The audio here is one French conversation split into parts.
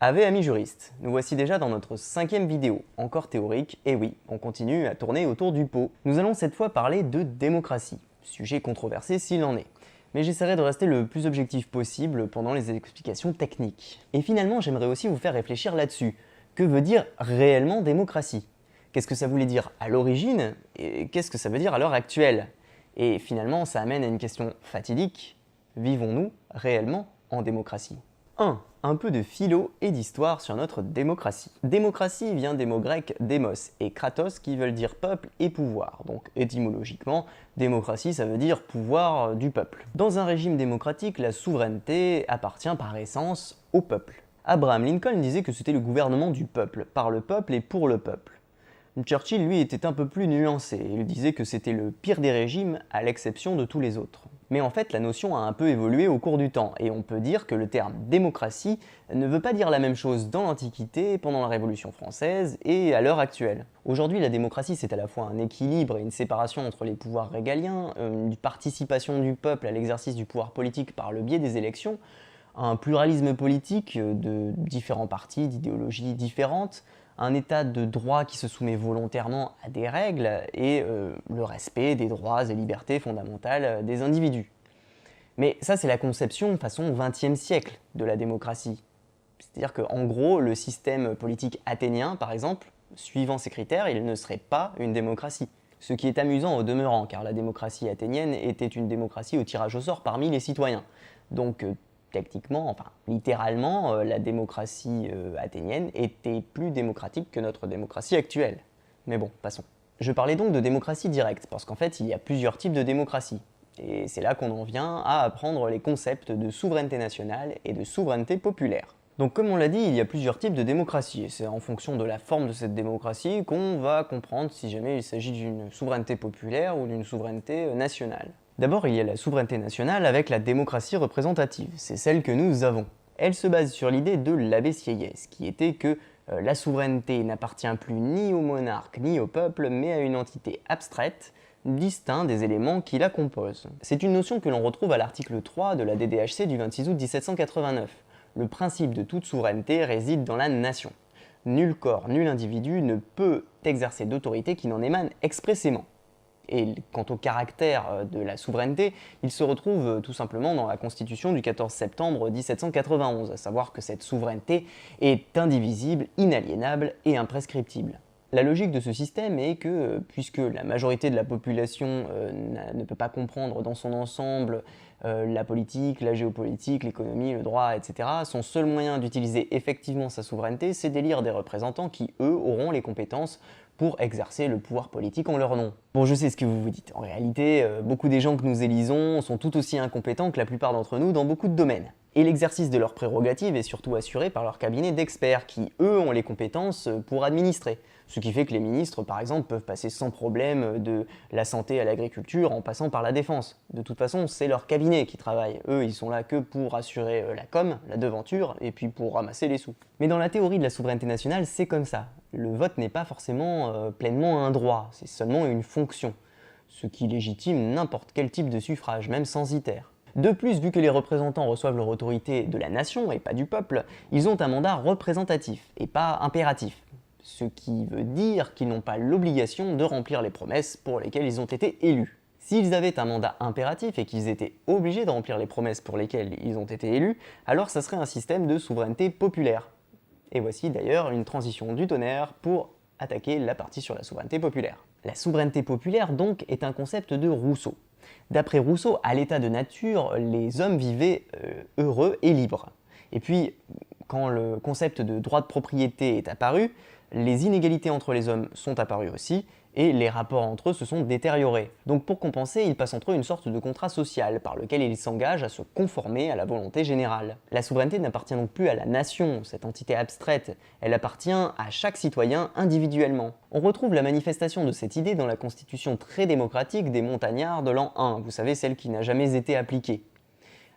Amis juristes, nous voici déjà dans notre 5e vidéo, encore théorique, et oui, on continue à tourner autour du pot. Nous allons cette fois parler de démocratie, sujet controversé s'il en est. Mais j'essaierai de rester le plus objectif possible pendant les explications techniques. Et finalement, j'aimerais aussi vous faire réfléchir là-dessus. Que veut dire réellement démocratie? Qu'est-ce que ça voulait dire à l'origine? Et qu'est-ce que ça veut dire à l'heure actuelle? Et finalement, ça amène à une question fatidique. Vivons-nous réellement en démocratie? 1. Un peu de philo et d'histoire sur notre démocratie. Démocratie vient des mots grecs démos et kratos qui veulent dire peuple et pouvoir. Donc étymologiquement, démocratie ça veut dire pouvoir du peuple. Dans un régime démocratique, la souveraineté appartient par essence au peuple. Abraham Lincoln disait que c'était le gouvernement du peuple, par le peuple et pour le peuple. Churchill, lui, était un peu plus nuancé. Il disait que c'était le pire des régimes, à l'exception de tous les autres. Mais en fait, la notion a un peu évolué au cours du temps, et on peut dire que le terme démocratie ne veut pas dire la même chose dans l'Antiquité, pendant la Révolution française et à l'heure actuelle. Aujourd'hui, la démocratie, c'est à la fois un équilibre et une séparation entre les pouvoirs régaliens, une participation du peuple à l'exercice du pouvoir politique par le biais des élections, un pluralisme politique de différents partis, d'idéologies différentes, un état de droit qui se soumet volontairement à des règles et le respect des droits et libertés fondamentales des individus. Mais ça, c'est la conception façon XXe siècle de la démocratie. C'est-à-dire qu'en gros, le système politique athénien, par exemple, suivant ces critères, il ne serait pas une démocratie. Ce qui est amusant au demeurant, car la démocratie athénienne était une démocratie au tirage au sort parmi les citoyens. Donc techniquement, enfin littéralement, la démocratie athénienne était plus démocratique que notre démocratie actuelle. Mais bon, passons. Je parlais donc de démocratie directe, parce qu'en fait, il y a plusieurs types de démocratie. Et c'est là qu'on en vient à apprendre les concepts de souveraineté nationale et de souveraineté populaire. Donc comme on l'a dit, il y a plusieurs types de démocratie, et c'est en fonction de la forme de cette démocratie qu'on va comprendre si jamais il s'agit d'une souveraineté populaire ou d'une souveraineté nationale. D'abord, il y a la souveraineté nationale avec la démocratie représentative, c'est celle que nous avons. Elle se base sur l'idée de l'abbé Sieyès, qui était que la souveraineté n'appartient plus ni au monarque ni au peuple, mais à une entité abstraite, distincte des éléments qui la composent. C'est une notion que l'on retrouve à l'article 3 de la DDHC du 26 août 1789. Le principe de toute souveraineté réside dans la nation. Nul corps, nul individu ne peut exercer d'autorité qui n'en émane expressément. Et quant au caractère de la souveraineté, il se retrouve tout simplement dans la Constitution du 14 septembre 1791, à savoir que cette souveraineté est indivisible, inaliénable et imprescriptible. La logique de ce système est que, puisque la majorité de la population ne peut pas comprendre dans son ensemble la politique, la géopolitique, l'économie, le droit, etc., son seul moyen d'utiliser effectivement sa souveraineté, c'est d'élire des représentants qui, eux, auront les compétences pour exercer le pouvoir politique en leur nom. Bon, je sais ce que vous vous dites. En réalité, beaucoup des gens que nous élisons sont tout aussi incompétents que la plupart d'entre nous dans beaucoup de domaines. Et l'exercice de leurs prérogatives est surtout assuré par leur cabinet d'experts qui, eux, ont les compétences pour administrer. Ce qui fait que les ministres, par exemple, peuvent passer sans problème de la santé à l'agriculture en passant par la défense. De toute façon, c'est leur cabinet qui travaille. Eux, ils sont là que pour assurer la com, la devanture, et puis pour ramasser les sous. Mais dans la théorie de la souveraineté nationale, c'est comme ça. Le vote n'est pas forcément pleinement un droit, c'est seulement une fonction. Ce qui légitime n'importe quel type de suffrage, même censitaire. De plus, vu que les représentants reçoivent leur autorité de la nation et pas du peuple, ils ont un mandat représentatif et pas impératif. Ce qui veut dire qu'ils n'ont pas l'obligation de remplir les promesses pour lesquelles ils ont été élus. S'ils avaient un mandat impératif et qu'ils étaient obligés de remplir les promesses pour lesquelles ils ont été élus, alors ça serait un système de souveraineté populaire. Et voici d'ailleurs une transition du tonnerre pour attaquer la partie sur la souveraineté populaire. La souveraineté populaire donc est un concept de Rousseau. D'après Rousseau, à l'état de nature, les hommes vivaient heureux et libres. Et puis, quand le concept de droit de propriété est apparu, les inégalités entre les hommes sont apparues aussi, et les rapports entre eux se sont détériorés. Donc pour compenser, il passe entre eux une sorte de contrat social par lequel ils s'engagent à se conformer à la volonté générale. La souveraineté n'appartient donc plus à la nation, cette entité abstraite, elle appartient à chaque citoyen individuellement. On retrouve la manifestation de cette idée dans la constitution très démocratique des montagnards de l'an 1, vous savez celle qui n'a jamais été appliquée,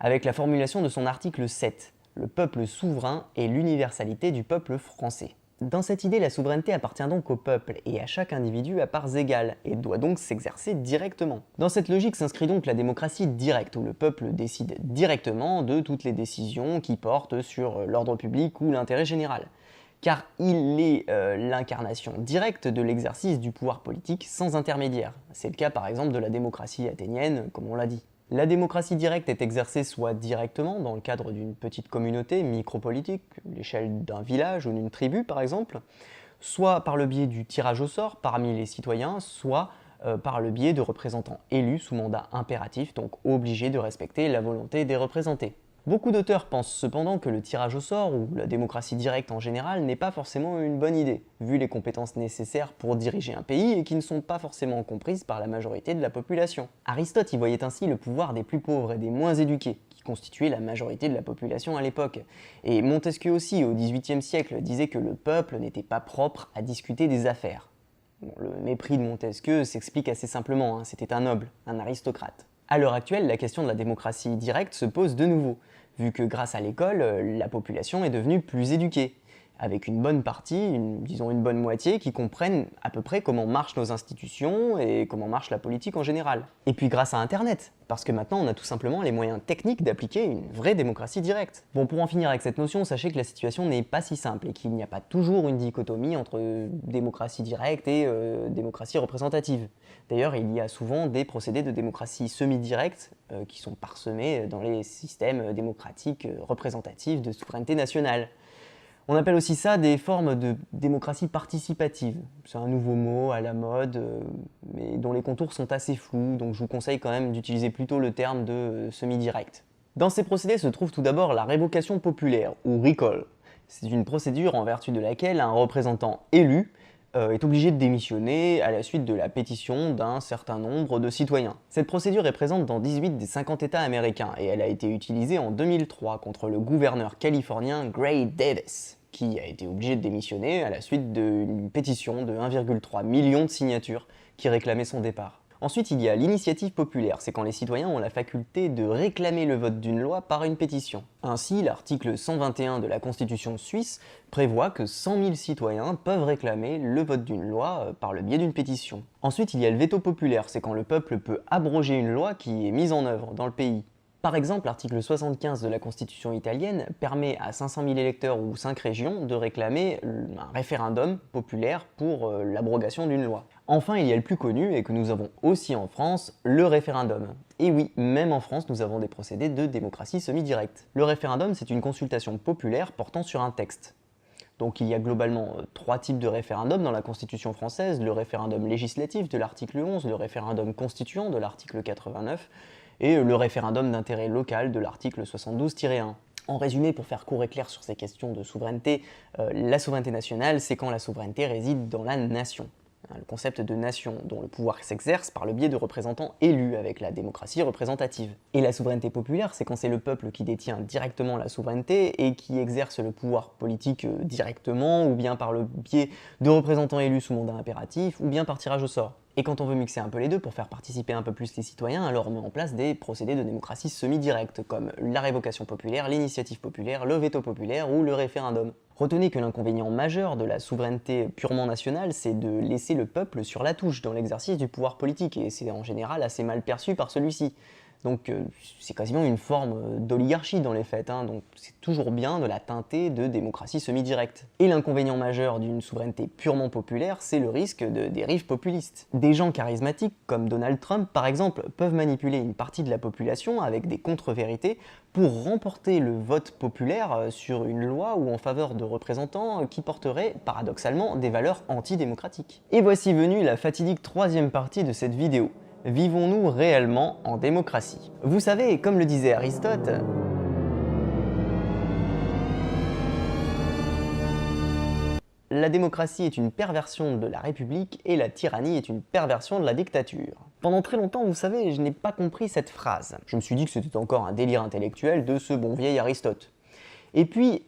avec la formulation de son article 7, le peuple souverain et l'universalité du peuple français. Dans cette idée, la souveraineté appartient donc au peuple et à chaque individu à parts égales, et doit donc s'exercer directement. Dans cette logique s'inscrit donc la démocratie directe, où le peuple décide directement de toutes les décisions qui portent sur l'ordre public ou l'intérêt général. Car il est l'incarnation directe de l'exercice du pouvoir politique sans intermédiaire. C'est le cas par exemple de la démocratie athénienne, comme on l'a dit. La démocratie directe est exercée soit directement dans le cadre d'une petite communauté micropolitique, l'échelle d'un village ou d'une tribu par exemple, soit par le biais du tirage au sort parmi les citoyens, soit par le biais de représentants élus sous mandat impératif, donc obligés de respecter la volonté des représentés. Beaucoup d'auteurs pensent cependant que le tirage au sort, ou la démocratie directe en général, n'est pas forcément une bonne idée, vu les compétences nécessaires pour diriger un pays et qui ne sont pas forcément comprises par la majorité de la population. Aristote y voyait ainsi le pouvoir des plus pauvres et des moins éduqués, qui constituaient la majorité de la population à l'époque. Et Montesquieu aussi, au XVIIIe siècle, disait que le peuple n'était pas propre à discuter des affaires. Bon, le mépris de Montesquieu s'explique assez simplement, hein, c'était un noble, un aristocrate. À l'heure actuelle, la question de la démocratie directe se pose de nouveau, vu que grâce à l'école, la population est devenue plus éduquée, avec une bonne partie, disons une bonne moitié, qui comprennent à peu près comment marchent nos institutions et comment marche la politique en général. Et puis grâce à Internet, parce que maintenant on a tout simplement les moyens techniques d'appliquer une vraie démocratie directe. Bon, pour en finir avec cette notion, sachez que la situation n'est pas si simple et qu'il n'y a pas toujours une dichotomie entre démocratie directe et démocratie représentative. D'ailleurs, il y a souvent des procédés de démocratie semi-directe qui sont parsemés dans les systèmes démocratiques représentatifs de souveraineté nationale. On appelle aussi ça des formes de démocratie participative. C'est un nouveau mot à la mode, mais dont les contours sont assez flous, donc je vous conseille quand même d'utiliser plutôt le terme de semi-direct. Dans ces procédés se trouve tout d'abord la révocation populaire, ou recall. C'est une procédure en vertu de laquelle un représentant élu est obligé de démissionner à la suite de la pétition d'un certain nombre de citoyens. Cette procédure est présente dans 18 des 50 États américains et elle a été utilisée en 2003 contre le gouverneur californien Gray Davis, qui a été obligé de démissionner à la suite d'une pétition de 1,3 million de signatures qui réclamait son départ. Ensuite, il y a l'initiative populaire, c'est quand les citoyens ont la faculté de réclamer le vote d'une loi par une pétition. Ainsi, l'article 121 de la Constitution suisse prévoit que 100 000 citoyens peuvent réclamer le vote d'une loi par le biais d'une pétition. Ensuite, il y a le veto populaire, c'est quand le peuple peut abroger une loi qui est mise en œuvre dans le pays. Par exemple, l'article 75 de la Constitution italienne permet à 500 000 électeurs ou 5 régions de réclamer un référendum populaire pour l'abrogation d'une loi. Enfin, il y a le plus connu, et que nous avons aussi en France, le référendum. Et oui, même en France, nous avons des procédés de démocratie semi-directe. Le référendum, c'est une consultation populaire portant sur un texte. Donc il y a globalement 3 types de référendums dans la Constitution française, le référendum législatif de l'article 11, le référendum constituant de l'article 89, et le référendum d'intérêt local de l'article 72-1. En résumé, pour faire court et clair sur ces questions de souveraineté, la souveraineté nationale, c'est quand la souveraineté réside dans la nation. Le concept de nation, dont le pouvoir s'exerce par le biais de représentants élus avec la démocratie représentative. Et la souveraineté populaire, c'est quand c'est le peuple qui détient directement la souveraineté et qui exerce le pouvoir politique directement, ou bien par le biais de représentants élus sous mandat impératif, ou bien par tirage au sort. Et quand on veut mixer un peu les deux pour faire participer un peu plus les citoyens, alors on met en place des procédés de démocratie semi-directe, comme la révocation populaire, l'initiative populaire, le veto populaire ou le référendum. Retenez que l'inconvénient majeur de la souveraineté purement nationale, c'est de laisser le peuple sur la touche dans l'exercice du pouvoir politique, et c'est en général assez mal perçu par celui-ci. Donc c'est quasiment une forme d'oligarchie dans les faits, hein, donc c'est toujours bien de la teinter de démocratie semi-directe. Et l'inconvénient majeur d'une souveraineté purement populaire, c'est le risque de dérive populiste. Des gens charismatiques, comme Donald Trump par exemple, peuvent manipuler une partie de la population avec des contre-vérités pour remporter le vote populaire sur une loi ou en faveur de représentants qui porteraient, paradoxalement, des valeurs antidémocratiques. Et voici venue la fatidique 3e partie de cette vidéo. Vivons-nous réellement en démocratie? Vous savez, comme le disait Aristote, la démocratie est une perversion de la République et la tyrannie est une perversion de la dictature. Pendant très longtemps, vous savez, je n'ai pas compris cette phrase. Je me suis dit que c'était encore un délire intellectuel de ce bon vieil Aristote. Et puis,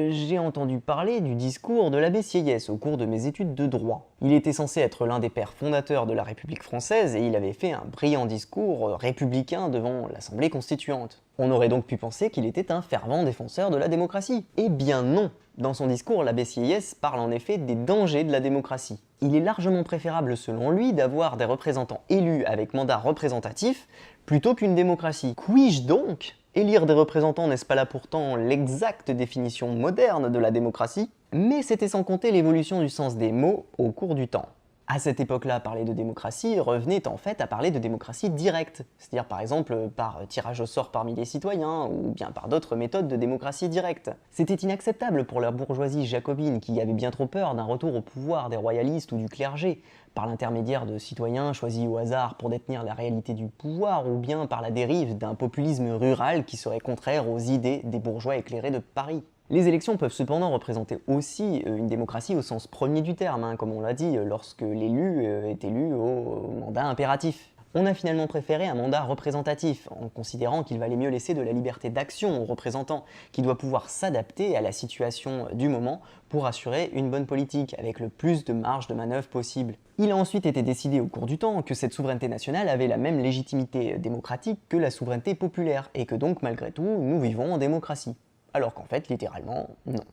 j'ai entendu parler du discours de l'abbé Sieyès au cours de mes études de droit. Il était censé être l'un des pères fondateurs de la République française et il avait fait un brillant discours républicain devant l'Assemblée constituante. On aurait donc pu penser qu'il était un fervent défenseur de la démocratie. Eh bien non! Dans son discours, l'abbé Sieyès parle en effet des dangers de la démocratie. Il est largement préférable selon lui d'avoir des représentants élus avec mandat représentatif plutôt qu'une démocratie. Puis-je donc? Élire des représentants, n'est-ce pas là pourtant l'exacte définition moderne de la démocratie? Mais c'était sans compter l'évolution du sens des mots au cours du temps. À cette époque-là, parler de démocratie revenait en fait à parler de démocratie directe, c'est-à-dire par exemple par tirage au sort parmi les citoyens, ou bien par d'autres méthodes de démocratie directe. C'était inacceptable pour la bourgeoisie jacobine qui avait bien trop peur d'un retour au pouvoir des royalistes ou du clergé, par l'intermédiaire de citoyens choisis au hasard pour détenir la réalité du pouvoir, ou bien par la dérive d'un populisme rural qui serait contraire aux idées des bourgeois éclairés de Paris. Les élections peuvent cependant représenter aussi une démocratie au sens premier du terme, comme on l'a dit, lorsque l'élu est élu au mandat impératif. On a finalement préféré un mandat représentatif, en considérant qu'il valait mieux laisser de la liberté d'action aux représentants, qui doit pouvoir s'adapter à la situation du moment pour assurer une bonne politique, avec le plus de marge de manœuvre possible. Il a ensuite été décidé au cours du temps que cette souveraineté nationale avait la même légitimité démocratique que la souveraineté populaire, et que donc malgré tout, nous vivons en démocratie. Alors qu'en fait, littéralement, non.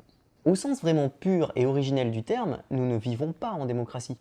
Au sens vraiment pur et originel du terme, nous ne vivons pas en démocratie.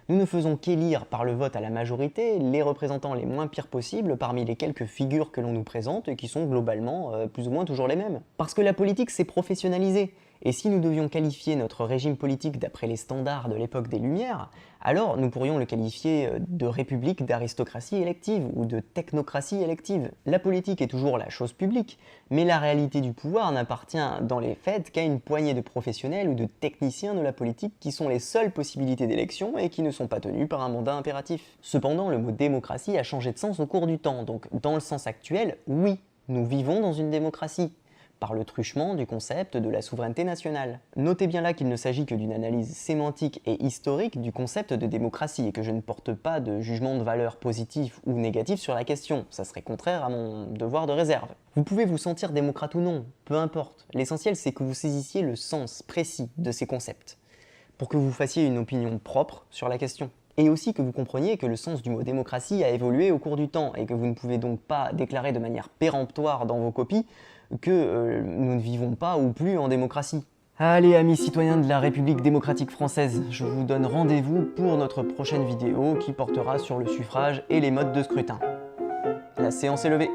Nous ne faisons qu'élire par le vote à la majorité les représentants les moins pires possibles parmi les quelques figures que l'on nous présente et qui sont globalement plus ou moins toujours les mêmes. Parce que la politique s'est professionnalisée, et si nous devions qualifier notre régime politique d'après les standards de l'époque des Lumières, alors nous pourrions le qualifier de république d'aristocratie élective ou de technocratie élective. La politique est toujours la chose publique, mais la réalité du pouvoir n'appartient dans les faits qu'à une poignée de professionnels ou de techniciens de la politique qui sont les seules possibilités d'élection et qui ne sont pas tenus par un mandat impératif. Cependant, le mot démocratie a changé de sens au cours du temps, donc dans le sens actuel, oui, nous vivons dans une démocratie, par le truchement du concept de la souveraineté nationale. Notez bien là qu'il ne s'agit que d'une analyse sémantique et historique du concept de démocratie et que je ne porte pas de jugement de valeur positif ou négatif sur la question, ça serait contraire à mon devoir de réserve. Vous pouvez vous sentir démocrate ou non, peu importe, l'essentiel c'est que vous saisissiez le sens précis de ces concepts, pour que vous fassiez une opinion propre sur la question. Et aussi que vous compreniez que le sens du mot démocratie a évolué au cours du temps et que vous ne pouvez donc pas déclarer de manière péremptoire dans vos copies que nous ne vivons pas ou plus en démocratie. Allez amis citoyens de la République démocratique française, je vous donne rendez-vous pour notre prochaine vidéo qui portera sur le suffrage et les modes de scrutin. La séance est levée.